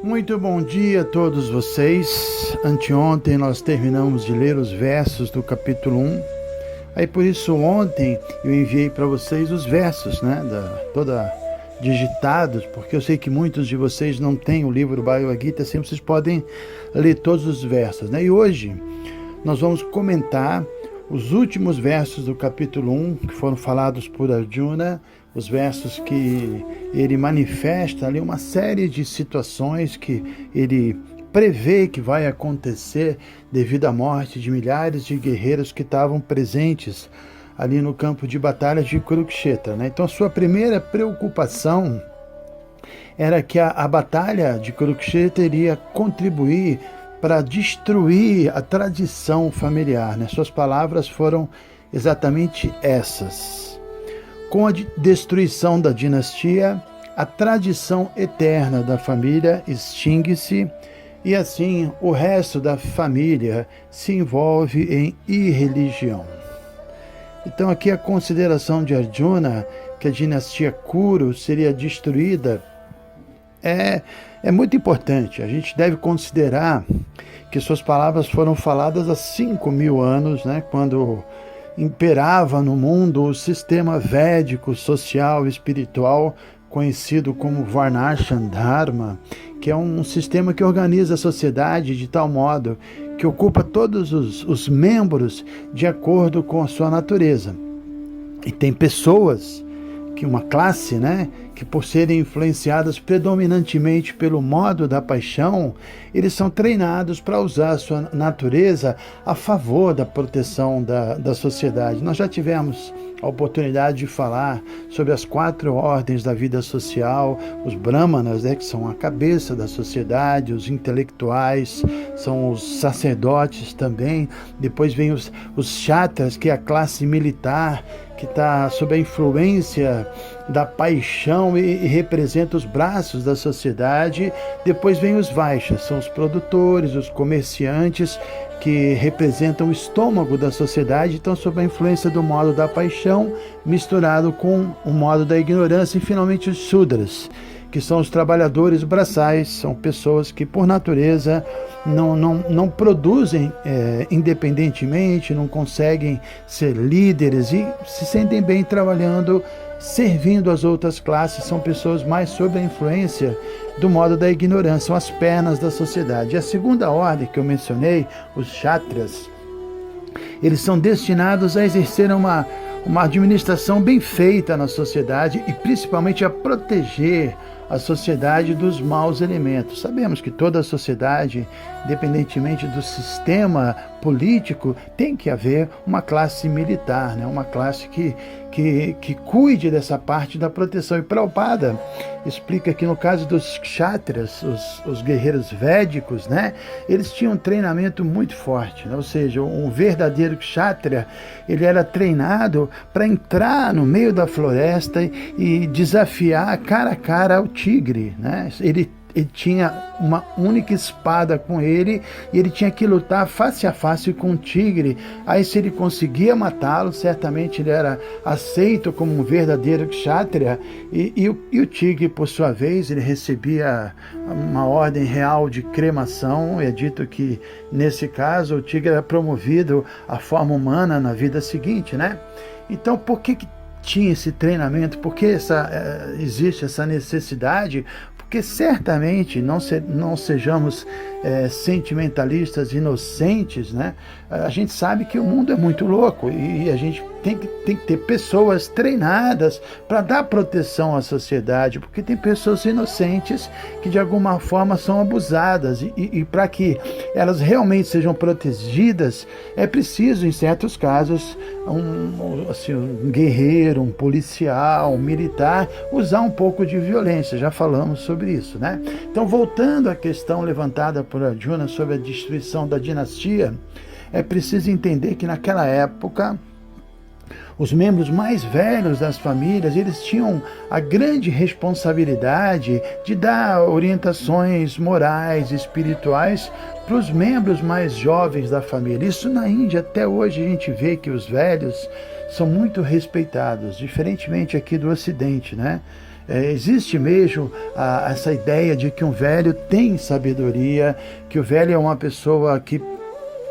Muito bom dia a todos vocês. Anteontem nós terminamos de ler os versos do capítulo 1. Aí por isso ontem eu enviei para vocês os versos, toda digitados, porque eu sei que muitos de vocês não têm o livro Bhagavad Gita, assim vocês podem ler todos os versos, E hoje nós vamos comentar os últimos versos do capítulo 1, que foram falados por Arjuna, os versos que ele manifesta ali uma série de situações que ele prevê que vai acontecer devido à morte de milhares de guerreiros que estavam presentes ali no campo de batalha de Kurukshetra. Então, a sua primeira preocupação era que a batalha de Kurukshetra iria contribuir para destruir a tradição familiar. Suas palavras foram exatamente essas. Com a destruição da dinastia, a tradição eterna da família extingue-se e assim o resto da família se envolve em irreligião. Então aqui a consideração de Arjuna, que a dinastia Kuru seria destruída, é muito importante. A gente deve considerar que suas palavras foram faladas há 5.000 anos, quando imperava no mundo o sistema védico, social e espiritual, conhecido como Varnashram Dharma, que é um sistema que organiza a sociedade de tal modo que ocupa todos os membros de acordo com a sua natureza. E tem pessoas, uma classe, que por serem influenciadas predominantemente pelo modo da paixão, eles são treinados para usar a sua natureza a favor da proteção da sociedade. Nós já tivemos a oportunidade de falar sobre as 4 ordens da vida social, os brahmanas, que são a cabeça da sociedade, os intelectuais, são os sacerdotes também, depois vem os kshatras, que é a classe militar, que está sob a influência da paixão e representa os braços da sociedade. Depois vem os vaixas, são os produtores, os comerciantes, que representam o estômago da sociedade, estão sob a influência do modo da paixão, misturado com o modo da ignorância. E finalmente os Shudras, que são os trabalhadores braçais, são pessoas que por natureza não produzem independentemente, não conseguem ser líderes e se sentem bem trabalhando, servindo as outras classes. São pessoas mais sob a influência do modo da ignorância, são as pernas da sociedade. E a segunda ordem que eu mencionei, os Kshatras, eles são destinados a exercer uma administração bem feita na sociedade e principalmente a proteger a sociedade dos maus elementos. Sabemos que toda a sociedade, independentemente do sistema político, tem que haver uma classe militar, uma classe que cuide dessa parte da proteção. E Prabhupada explica que no caso dos kshatras, os guerreiros védicos, eles tinham um treinamento muito forte, ou seja, um verdadeiro kshatriya, ele era treinado para entrar no meio da floresta e desafiar cara a cara ao tigre. Ele tinha uma única espada com ele e ele tinha que lutar face a face com o tigre. Aí se ele conseguia matá-lo, certamente ele era aceito como um verdadeiro kshatriya, e o tigre, por sua vez, ele recebia uma ordem real de cremação. É dito que nesse caso o tigre era promovido à forma humana na vida seguinte. Então por que tinha esse treinamento? Por que existe essa necessidade? Porque certamente não sejamos sentimentalistas, inocentes, A gente sabe que o mundo é muito louco e a gente tem que ter pessoas treinadas para dar proteção à sociedade, porque tem pessoas inocentes que de alguma forma são abusadas e para que elas realmente sejam protegidas, é preciso, em certos casos, um guerreiro, um policial, um militar, usar um pouco de violência. Já falamos sobre isso, Então, voltando à questão levantada por Arjuna sobre a destruição da dinastia, é preciso entender que naquela época os membros mais velhos das famílias, eles tinham a grande responsabilidade de dar orientações morais e espirituais para os membros mais jovens da família. Isso na Índia, até hoje a gente vê que os velhos são muito respeitados, diferentemente aqui do Ocidente, Existe mesmo essa ideia de que um velho tem sabedoria, que o velho é uma pessoa que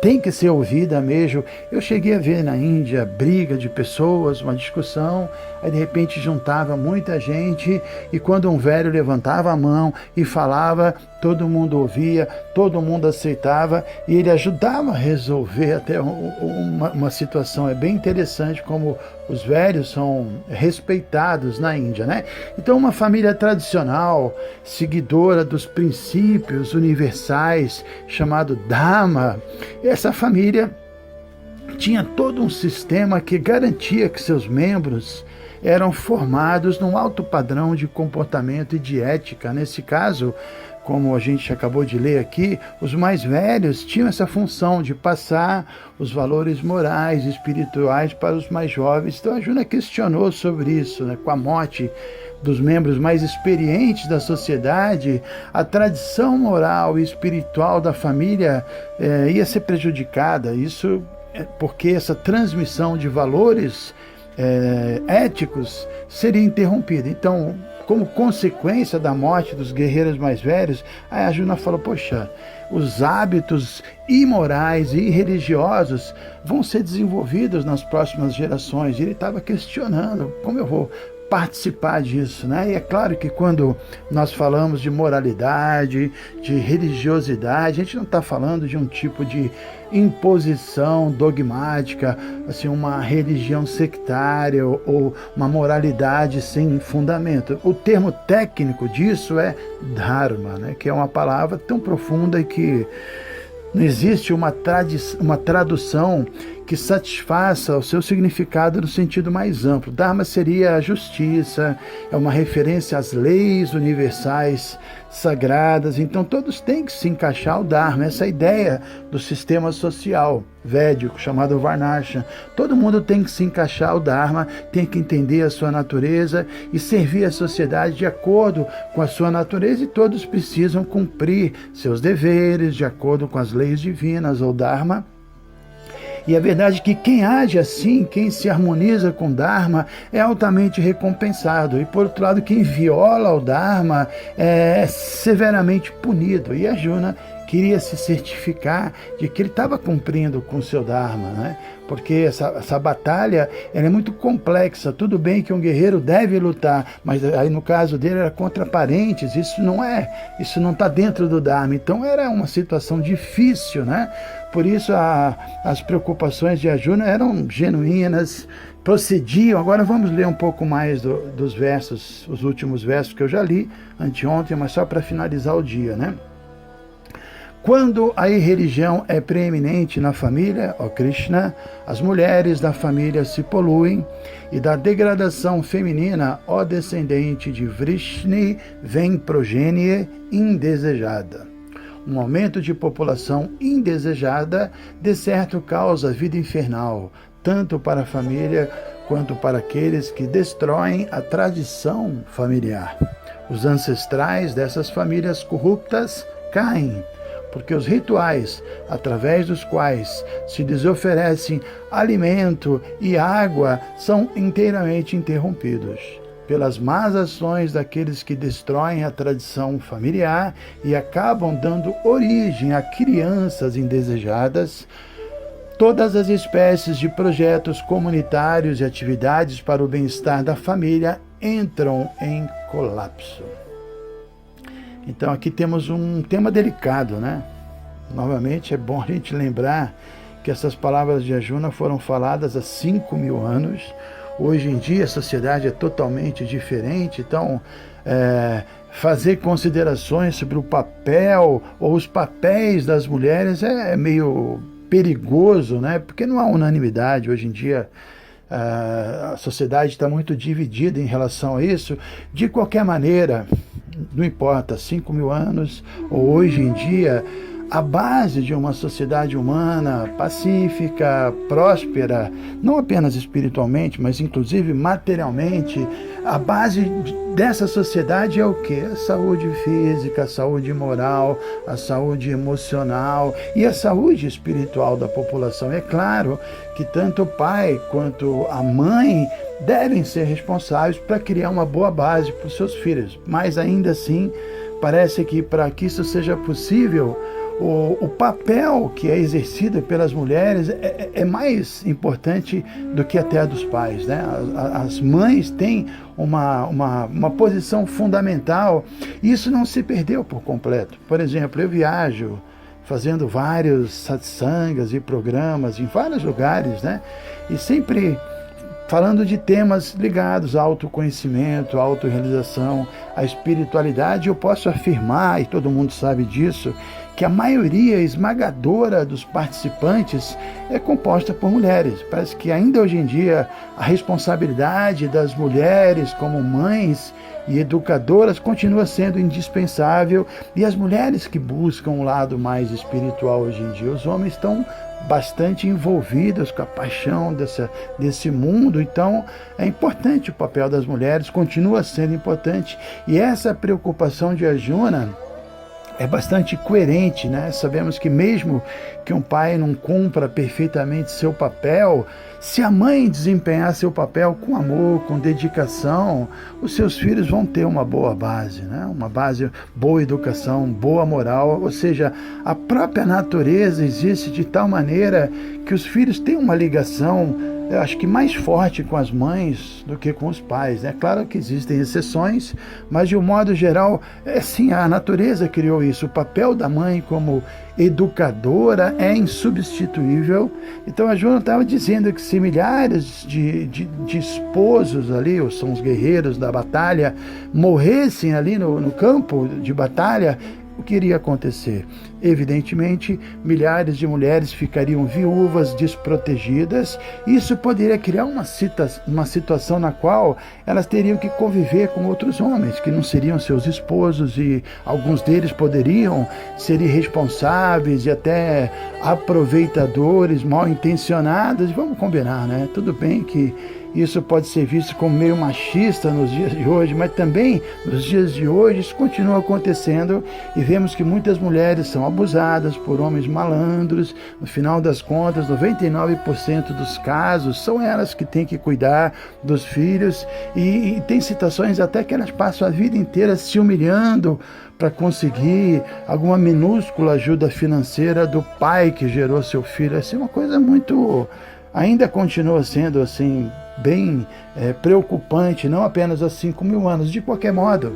tem que ser ouvida mesmo. Eu cheguei a ver na Índia briga de pessoas, uma discussão, aí de repente juntava muita gente e quando um velho levantava a mão e falava, todo mundo ouvia, todo mundo aceitava e ele ajudava a resolver até uma situação. É bem interessante como os velhos são respeitados na Índia, né? Então, uma família tradicional, seguidora dos princípios universais, chamado Dharma, essa família tinha todo um sistema que garantia que seus membros eram formados num alto padrão de comportamento e de ética. Nesse caso, como a gente acabou de ler aqui, os mais velhos tinham essa função de passar os valores morais e espirituais para os mais jovens. Então a Arjuna questionou sobre isso, né? Com a morte dos membros mais experientes da sociedade, a tradição moral e espiritual da família ia ser prejudicada. Isso porque essa transmissão de valores éticos seria interrompida. Então, como consequência da morte dos guerreiros mais velhos, a Arjuna falou, poxa, os hábitos imorais e irreligiosos vão ser desenvolvidos nas próximas gerações. E ele estava questionando, como eu vou participar disso, né? E é claro que quando nós falamos de moralidade, de religiosidade, a gente não está falando de um tipo de imposição dogmática, assim, uma religião sectária ou uma moralidade sem fundamento. O termo técnico disso é dharma, né? Que é uma palavra tão profunda que não existe uma tradução que satisfaça o seu significado no sentido mais amplo. Dharma seria a justiça, é uma referência às leis universais sagradas. Então todos têm que se encaixar ao Dharma, essa ideia do sistema social védico chamado Varnashram. Todo mundo tem que se encaixar ao Dharma, tem que entender a sua natureza e servir a sociedade de acordo com a sua natureza, e todos precisam cumprir seus deveres de acordo com as leis divinas ou Dharma. E a verdade é que quem age assim, quem se harmoniza com o Dharma, é altamente recompensado. E, por outro lado, quem viola o Dharma é severamente punido. E Arjuna queria se certificar de que ele estava cumprindo com o seu Dharma, né? Porque essa batalha ela é muito complexa. Tudo bem que um guerreiro deve lutar, mas aí no caso dele era contra parentes. Isso não está dentro do Dharma. Então era uma situação difícil, né? Por isso as preocupações de Arjuna eram genuínas, procediam. Agora vamos ler um pouco mais dos versos, os últimos versos que eu já li anteontem, mas só para finalizar o dia, né? Quando a irreligião é preeminente na família, ó Krishna, as mulheres da família se poluem, e da degradação feminina, ó descendente de Vrishni, vem progênie indesejada. Um aumento de população indesejada, de certo, causa vida infernal, tanto para a família quanto para aqueles que destroem a tradição familiar. Os ancestrais dessas famílias corruptas caem, porque os rituais, através dos quais se lhes oferecem alimento e água, são inteiramente interrompidos. Pelas más ações daqueles que destroem a tradição familiar e acabam dando origem a crianças indesejadas, todas as espécies de projetos comunitários e atividades para o bem-estar da família entram em colapso. Então aqui temos um tema delicado, né? Novamente é bom a gente lembrar que essas palavras de Arjuna foram faladas há 5.000 anos. Hoje em dia a sociedade é totalmente diferente, então fazer considerações sobre o papel ou os papéis das mulheres é meio perigoso, né? Porque não há unanimidade hoje em dia. A sociedade está muito dividida em relação a isso. De qualquer maneira, não importa, 5.000 anos ou hoje em dia, a base de uma sociedade humana pacífica, próspera, não apenas espiritualmente, mas inclusive materialmente, a base dessa sociedade é o quê? A saúde física, a saúde moral, a saúde emocional e a saúde espiritual da população. É claro que tanto o pai quanto a mãe devem ser responsáveis para criar uma boa base para os seus filhos, mas ainda assim, parece que para que isso seja possível, o papel que é exercido pelas mulheres é mais importante do que até a dos pais, né? As mães têm uma posição fundamental e isso não se perdeu por completo. Por exemplo, eu viajo fazendo vários satsangas e programas em vários lugares, né? E sempre falando de temas ligados ao autoconhecimento, à autorrealização, à espiritualidade. Eu posso afirmar, e todo mundo sabe disso, que a maioria esmagadora dos participantes é composta por mulheres. Parece que ainda hoje em dia a responsabilidade das mulheres como mães e educadoras continua sendo indispensável, e as mulheres que buscam um lado mais espiritual hoje em dia, os homens estão bastante envolvidos com a paixão desse mundo. Então é importante o papel das mulheres, continua sendo importante, e essa preocupação de Arjuna é bastante coerente, né? Sabemos que mesmo que um pai não cumpra perfeitamente seu papel, se a mãe desempenhar seu papel com amor, com dedicação, os seus filhos vão ter uma boa base, né? Uma base, boa educação, boa moral, ou seja, a própria natureza existe de tal maneira que os filhos têm uma ligação, eu acho que mais forte com as mães do que com os pais, né? Claro que existem exceções, mas de um modo geral, sim, a natureza criou isso. O papel da mãe como educadora é insubstituível. Então a Joana estava dizendo que se milhares de esposos ali, ou são os guerreiros da batalha, morressem ali no campo de batalha, o que iria acontecer? Evidentemente, milhares de mulheres ficariam viúvas, desprotegidas. Isso poderia criar uma situação na qual elas teriam que conviver com outros homens, que não seriam seus esposos, e alguns deles poderiam ser irresponsáveis e até aproveitadores, mal intencionados. Vamos combinar, né? Tudo bem que isso pode ser visto como meio machista nos dias de hoje, mas também nos dias de hoje isso continua acontecendo, e vemos que muitas mulheres são abusadas por homens malandros. No final das contas, 99% dos casos são elas que têm que cuidar dos filhos, e tem situações até que elas passam a vida inteira se humilhando para conseguir alguma minúscula ajuda financeira do pai que gerou seu filho. Essa é uma coisa muito... ainda continua sendo assim bem preocupante, não apenas há 5.000 anos. De qualquer modo,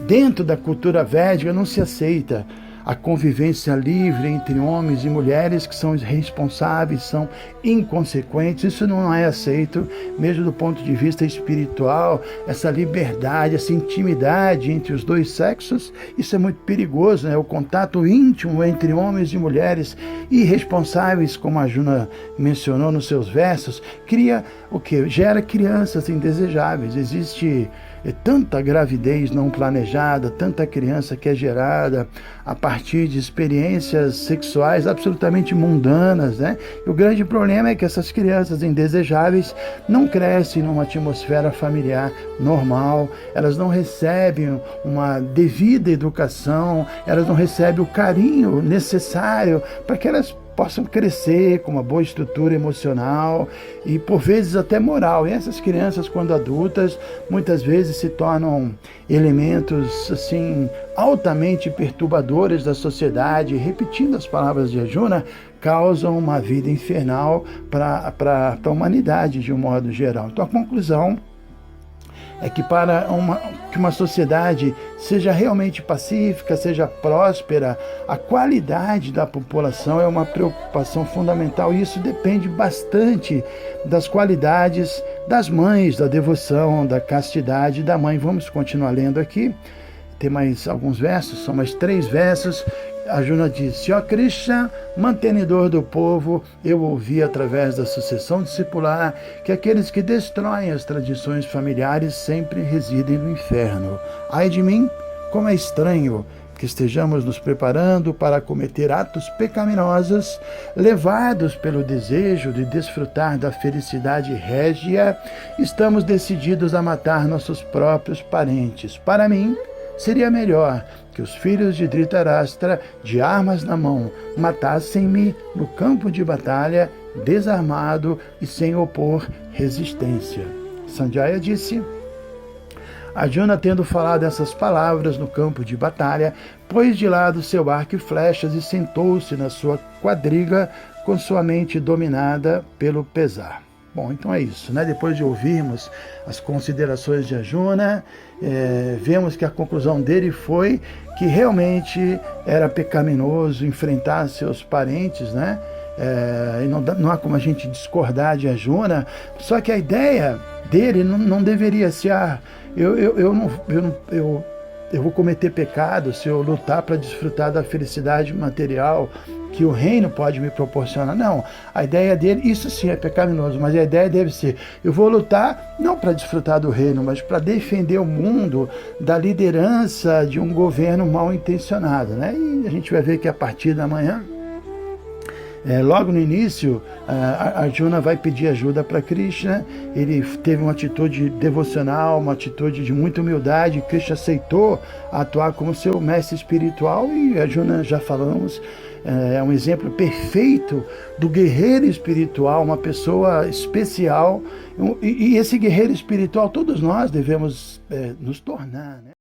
dentro da cultura védica não se aceita a convivência livre entre homens e mulheres que são irresponsáveis, são inconsequentes. Isso não é aceito, mesmo do ponto de vista espiritual. Essa liberdade, essa intimidade entre os dois sexos, isso é muito perigoso, né? O contato íntimo entre homens e mulheres irresponsáveis, como a Arjuna mencionou nos seus versos, cria o quê? Gera crianças indesejáveis. Existe tanta gravidez não planejada, tanta criança que é gerada a partir de experiências sexuais absolutamente mundanas, né? E o grande problema é que essas crianças indesejáveis não crescem numa atmosfera familiar normal, elas não recebem uma devida educação, elas não recebem o carinho necessário para que elas possam crescer com uma boa estrutura emocional e, por vezes, até moral. E essas crianças, quando adultas, muitas vezes se tornam elementos assim altamente perturbadores da sociedade. Repetindo as palavras de Arjuna, causam uma vida infernal para a humanidade de um modo geral. Então, a conclusão é que para que uma sociedade seja realmente pacífica, seja próspera, a qualidade da população é uma preocupação fundamental, e isso depende bastante das qualidades das mães, da devoção, da castidade da mãe. Vamos continuar lendo aqui. Tem mais alguns versos, são mais 3 versos. Arjuna disse: ó Krishna, mantenedor do povo, eu ouvi através da sucessão discipular que aqueles que destroem as tradições familiares sempre residem no inferno. Ai de mim, como é estranho que estejamos nos preparando para cometer atos pecaminosos, levados pelo desejo de desfrutar da felicidade régia, estamos decididos a matar nossos próprios parentes. Para mim, seria melhor que os filhos de Dhritarashtra, de armas na mão, matassem-me no campo de batalha, desarmado e sem opor resistência. Sanjaya disse: Arjuna, tendo falado essas palavras no campo de batalha, pôs de lado seu arco e flechas e sentou-se na sua quadriga com sua mente dominada pelo pesar. Bom, então é isso, né? Depois de ouvirmos as considerações de Arjuna, vemos que a conclusão dele foi que realmente era pecaminoso enfrentar seus parentes, né? E não há como a gente discordar de Arjuna, só que a ideia dele não deveria ser eu vou cometer pecado se eu lutar para desfrutar da felicidade material que o reino pode me proporcionar. Não, a ideia dele, isso sim é pecaminoso, mas a ideia deve ser: eu vou lutar não para desfrutar do reino, mas para defender o mundo da liderança de um governo mal intencionado, né? E a gente vai ver que a partir da manhã, logo no início, Arjuna vai pedir ajuda para Krishna. Ele teve uma atitude devocional, uma atitude de muita humildade. Krishna aceitou atuar como seu mestre espiritual, e Arjuna, já falamos, é um exemplo perfeito do guerreiro espiritual, uma pessoa especial. E esse guerreiro espiritual todos nós devemos nos tornar, né?